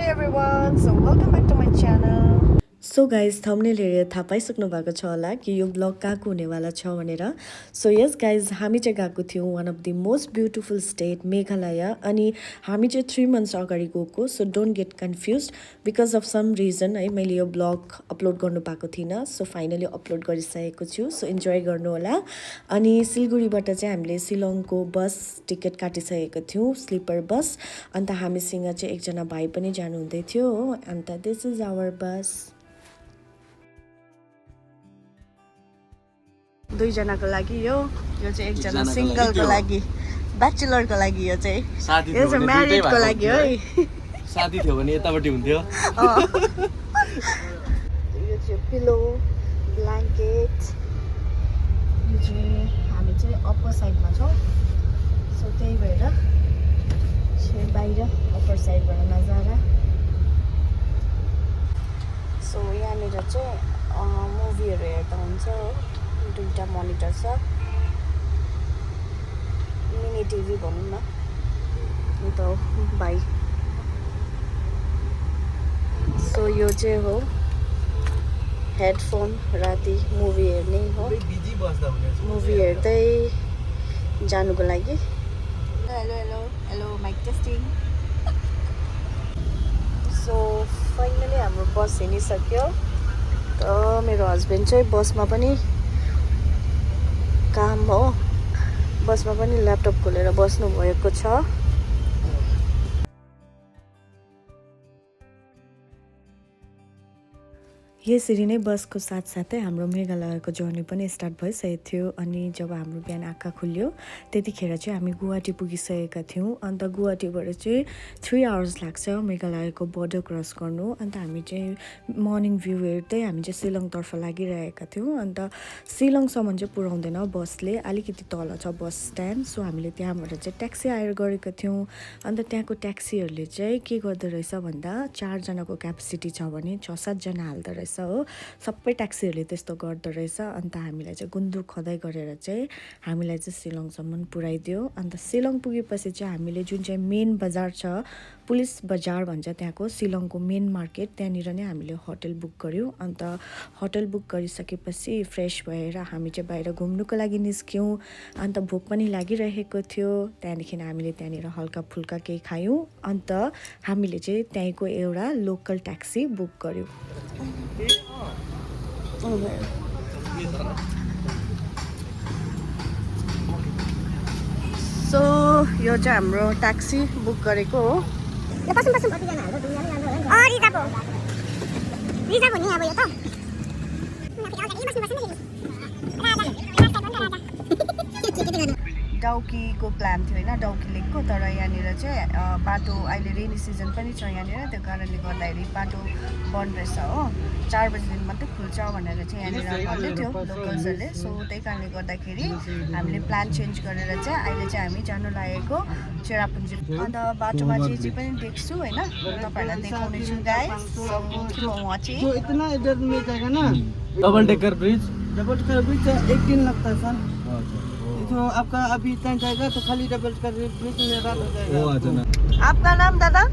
everyone, so welcome back to my channel. So guys thumbnail हेरेर थाहा पाइसक्नु भएको छ होला कि यो ब्लग कहाँको हुनेवाला छ भनेर. सो यस गाइज हामी चाहिँ गएको थियौँ one of the most beautiful state Meghalaya. अनि हामी चाहिँ 3 months अगाडि गएको. So don't get confuse because of some reason है मैले यो ब्लग अपलोड गर्नु पाएको थिइनँ. सो फाइनली अपलोड गरिसकेको छु. सो इन्जोय गर्नु होला. अनि सिलगढीबाट चाहिँ हामीले शिलङको बस टिकट काटिसकेको थियौँ, स्लिपर बस. अन्त हामीसँग चाहिँ एकजना भाइ पनि जानुहुँदै थियो हो. अन्त दिस इज आवर बस. 2 जनाको लागि यो चाहिँ एकजना सिंगलको लागि, ब्याचलरको लागि यो चाहिँ म्यारिडको लागि है. साथी थियो भने यतापट्टि हुन्थ्यो. यो चाहिँ पिलो, ब्ल्याङ्केट. यो चाहिँ हामी चाहिँ अप्पर साइडमा छौँ. सो त्यही भएर चाहिँ बाहिर अप्पर साइडबाट नजारा. सो यहाँनिर चाहिँ मुभीहरू हेर्दा हुन्छ हो. 2टा मोनिटर छ, मिनी टिभी भनौँ न. अन्त भाइ सो यो चाहिँ हो हेडफोन. राति मुभी हेर्ने हो, मुभी हेर्दै जानुको लागि. Hello hello hello mike testing. So finally हाम्रो बस हिँडिसक्यो. त मेरो हस्बेन्ड चाहिँ बसमा पनि काम हो, बसमा पनि ल्यापटप खोलेर बस्नु भएको छ. यसरी नै बसको साथसाथै हाम्रो मेघालयको जर्नी पनि स्टार्ट भइसकेको थियो. अनि जब हाम्रो बिहान आँखा खुल्यो त्यतिखेर चाहिँ हामी गुवाहाटी पुगिसकेका थियौँ. अन्त गुवाहाटीबाट चाहिँ 3 hours लाग्छ मेघालयको बोर्डर क्रस गर्नु. अन्त हामी चाहिँ मर्निङ भ्यू हेर्दै हामी चाहिँ शिलङतर्फ लागिरहेका थियौँ. अन्त शिलङसम्म चाहिँ पुऱ्याउँदैन बसले, अलिकति तल छ बस स्ट्यान्ड. सो हामीले त्यहाँबाट चाहिँ ट्याक्सी हायर गरेका थियौँ. अन्त त्यहाँको ट्याक्सीहरूले चाहिँ के गर्दो रहेछ भन्दा 4 जनाको क्यापेसिटी छ भने 6-7 जना हाल्दो रहेछ हो. सबै ट्याक्सीहरूले त्यस्तो गर्दो रहेछ. अन्त हामीलाई चाहिँ गुन्द्रुक खदाइ गरेर चाहिँ हामीलाई चाहिँ शिलङसम्म पुऱ्याइदियो. अन्त शिलङ पुगेपछि चाहिँ हामीले जुन चाहिँ मेन बजार छ, पुलिस बजार भन्छ त्यहाँको, शिलङको मेन मार्केट, त्यहाँनिर नै हामीले होटल बुक गऱ्यौँ. अन्त होटल बुक गरिसकेपछि फ्रेस भएर हामी चाहिँ बाहिर घुम्नुको लागि निस्क्यौँ. अन्त भोक पनि लागिरहेको थियो. त्यहाँदेखि हामीले त्यहाँनिर हल्का फुल्का केही खायौँ. अन्त हामीले चाहिँ त्यहीँको एउटा लोकल ट्याक्सी बुक गऱ्यौँ. सो यो चाहिँ हाम्रो ट्याक्सी बुक गरेको हो. डाउकीको प्लान थियो होइन, डाउकी लेकको. तर यहाँनिर चाहिँ बाटो अहिले रेनी सिजन पनि छ यहाँनिर, त्यो कारणले गर्दाखेरि बाटो बन्द रहेछ हो. 4 बजीदेखि मात्रै खुल्छ भनेर चाहिँ यहाँनिर भन्दै थियो लोकल्सहरूले. सो त्यही कारणले गर्दाखेरि हामीले प्लान चेन्ज गरेर चाहिँ अहिले चाहिँ हामी जानु लागेको चेरापुन्जी. अन्त बाटोमा जे पनि देख्छु होइन तपाईँहरूलाई देखाउने छु गाइस. उहाँ चाहिँ डबल डेकर ब्रिज 18 लगता है सर. तो आपका अभी तय जाएगा तो खाली डबल का ब्रिज में रात हो जाएगा. आपका नाम दादा?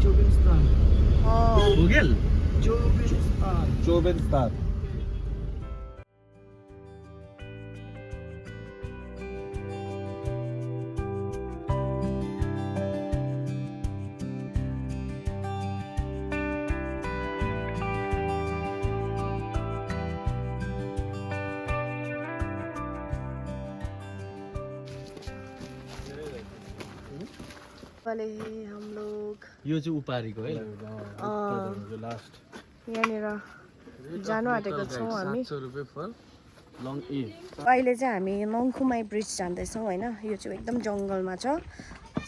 चौबिस्तान. हो गेल चौबिस्तान. वाले हम लोग यो चाहिँ उपारीको है लास्ट. यहाँनिर जानु आँटेको छौँ हामी. 700 रुपैयाँ फर लङ ए. अहिले चाहिँ हामी मङ्खुमाई ब्रिज जाँदैछौँ होइन. यो चाहिँ एकदम जङ्गलमा छ.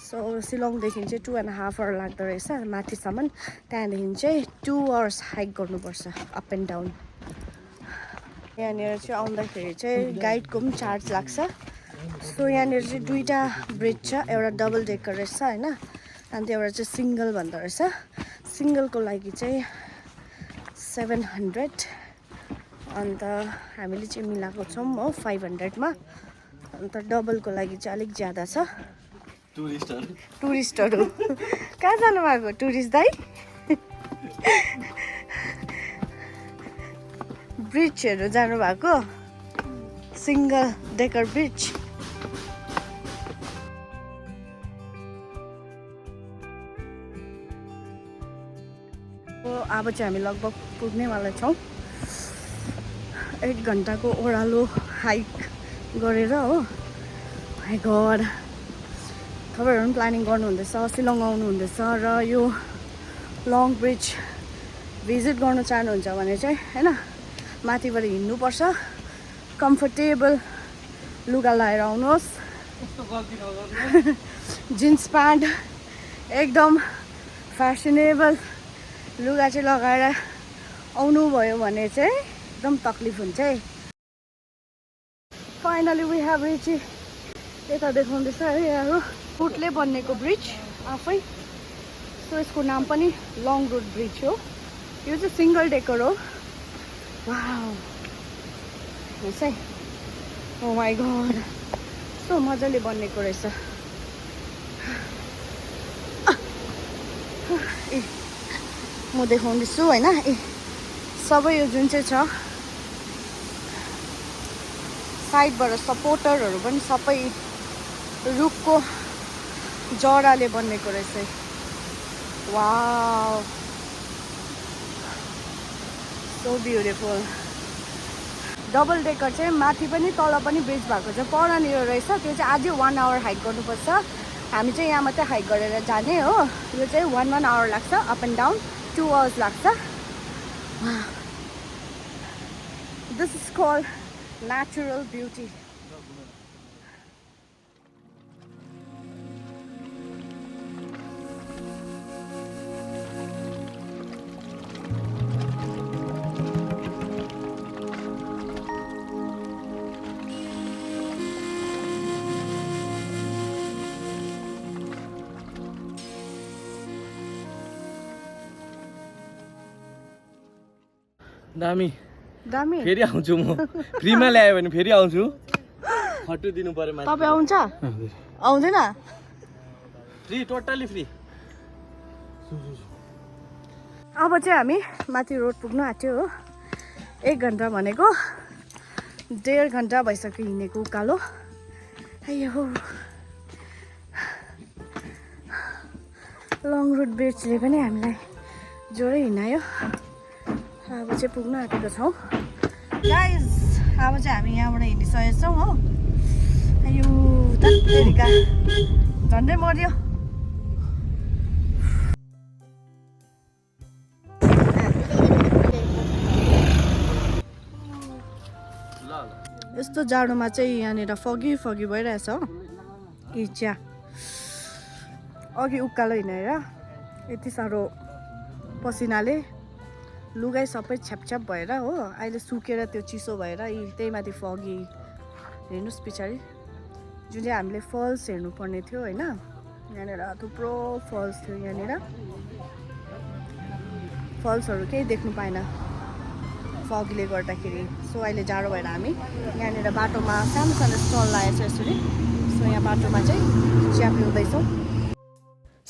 सो शिलङदेखि चाहिँ 2.5 hour लाग्दो रहेछ माथिसम्म. त्यहाँदेखि चाहिँ 2 hours हाइक गर्नुपर्छ अप एन्ड डाउन. यहाँनिर चाहिँ आउँदाखेरि चाहिँ गाइडको पनि चार्ज लाग्छ. सो यहाँनिर चाहिँ 2टा ब्रिज छ. एउटा डबल डेकर रहेछ होइन, अन्त एउटा चाहिँ सिङ्गल भन्दो रहेछ. सिङ्गलको लागि चाहिँ 700. अन्त हामीले चाहिँ मिलाएको छौँ हो 500 मा. अन्त डबलको लागि चाहिँ अलिक ज्यादा छ. टुरिस्टहरू कहाँ जानु भएको टुरिस्ट दाइ? ब्रिजहरू जानु भएको सिंगल डेकर ब्रिज अब चाहिँ हामी लगभग पुग्नेवाला छौँ 8 घन्टाको ओह्रालो हाइक गरेर हो माइ गॉड तपाईँहरू पनि प्लानिङ गर्नुहुँदैछ शिलङ आउनुहुँदैछ र यो लङ ब्रिज भिजिट गर्न चाहनुहुन्छ भने चाहिँ हैन माथिबाट हिँड्नुपर्छ कम्फर्टेबल लुगा लगाएर आउनुहोस् जिन्स प्यान्ट एकदम फ्यासनेबल लुगा चाहिँ लगाएर आउनुभयो भने चाहिँ एकदम तकलिफ हुन्छ है फाइनली वी हेभ रिच यता देखाउँदैछ है यहाँ रुटले बनिएको ब्रिज आफै सो यसको नाम पनि लङ रुट ब्रिज हो यो चाहिँ सिंगल डेकर हो वाउ हेर्नुहोस् है ओ माई गॉड सो मजाले बनिएको रहेछ ए म देखाउँदैछु होइन ए सबै यो जुन चाहिँ छ साइडबाट सपोर्टरहरू पनि सबै रुखको जराले बनिएको रहेछ wow so beautiful double decker चाहिँ माथि पनि तल पनि ब्रिज भएको छ परनिर रहेछ त्यो चाहिँ अझै 1 आवर हाइक गर्नुपर्छ हामी चाहिँ यहाँ मात्रै हाइक गरेर जाने हो यो चाहिँ 1 आवर लाग्छ अप एन्ड डाउन 2 आवर्स लाग्छ this is called natural beauty दामी दामी फेरि आउँछु म फ्रीमा ल्यायो भने फेरि आउँछु खट्टु दिनु पर्यो माथि तपाईँ आउँछ आउँदैन फ्री टोटली फ्री अब चाहिँ हामी माथि रोड पुग्नु आँट्यो हो 1 घन्टा भनेको 1.5 घन्टा भइसक्यो हिँडेको उकालो आयो लङ रुट ब्रिजले पनि हामीलाई जोरै हिँडायो अब चाहिँ पुग्न आँटेको छौँ गाइज अब चाहिँ हामी यहाँबाट हिँडिसकेको छौँ हो यो तरिका झन्डै मर्यो यस्तो जाडोमा चाहिँ यहाँनिर फगी भइरहेछ हो इच्छा अघि उकालो हिँडेर यति साह्रो पसिनाले लुगाइ सबै छ्यापछ्याप भएर हो अहिले सुकेर त्यो चिसो भएर त्यही माथि फगी हेर्नुहोस् पछाडि जुन चाहिँ हामीले फल्स हेर्नुपर्ने थियो होइन यहाँनिर थुप्रो फल्स थियो यहाँनिर फल्सहरू केही देख्नु पाएन फगले गर्दाखेरि सो अहिले जाडो भएर हामी यहाँनिर बाटोमा सानो सानो स्टल लगाएको छ यसरी सो यहाँ बाटोमा चाहिँ चिया पिउँदैछौँ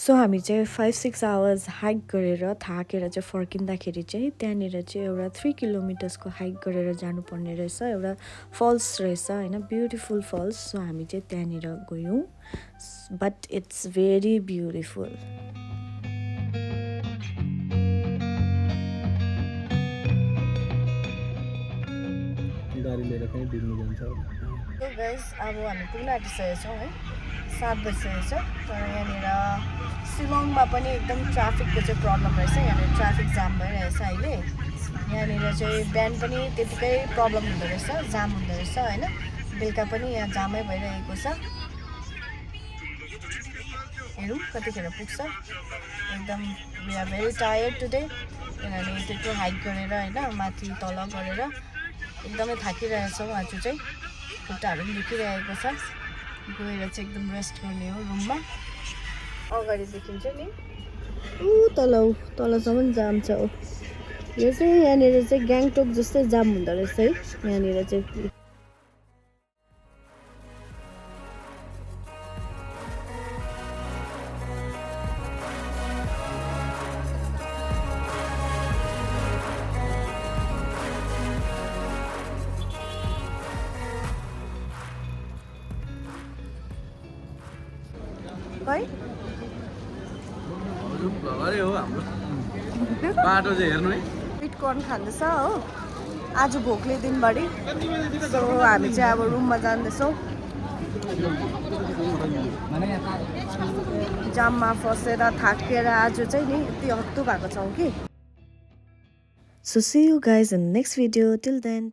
सो हामी चाहिँ 5-6 आवर्स हाइक गरेर थाकेर चाहिँ फर्किँदाखेरि चाहिँ त्यहाँनिर चाहिँ एउटा 3 किलोमिटर्सको हाइक गरेर जानुपर्ने रहेछ एउटा फल्स रहेछ होइन ब्युटिफुल फल्स सो हामी चाहिँ त्यहाँनिर गयौँ बट इट्स भेरी ब्युटिफुल गाडी लिएर कहीँ डिल्नु जान्छ गाइस अब हामी पुग्न आँटिसकेको छौँ है 7 बजिसकेको छ तर यहाँनिर शिलङमा पनि एकदम ट्राफिकको चाहिँ प्रब्लम रहेछ यहाँनिर ट्राफिक जाम भइरहेछ अहिले यहाँनिर चाहिँ बिहान पनि त्यतिकै प्रब्लम हुँदो रहेछ जाम हुँदो रहेछ होइन बेलुका पनि यहाँ जामै भइरहेको छ हेरौँ कतिखेर पुग्छ एकदम we are very tired today किनभने त्यत्रो हाइक गरेर होइन माथि तल गरेर एकदमै थाकिरहेछौँ आज चाहिँ खुट्टाहरू पनि दुखिरहेको छ गएर चाहिँ एकदम रेस्ट गर्ने हो रुममा अगाडि देखिन्छ नि तलसम्म जाम छ हो यो चाहिँ यहाँनिर चाहिँ ग्याङटोक जस्तै जाम हुँदो रहेछ है यहाँनिर चाहिँ खै भगरै हो हाम्रो बाटो चाहिँ हेर्नु है स्विट कर्न खाँदैछ हो आज भोकले दिनभरि सो हामी चाहिँ अब रुममा जाँदैछौँ जाममा फसेर थाकेर आज चाहिँ नि यति हत्तु भएको छौँ कि so see you guys in next video till then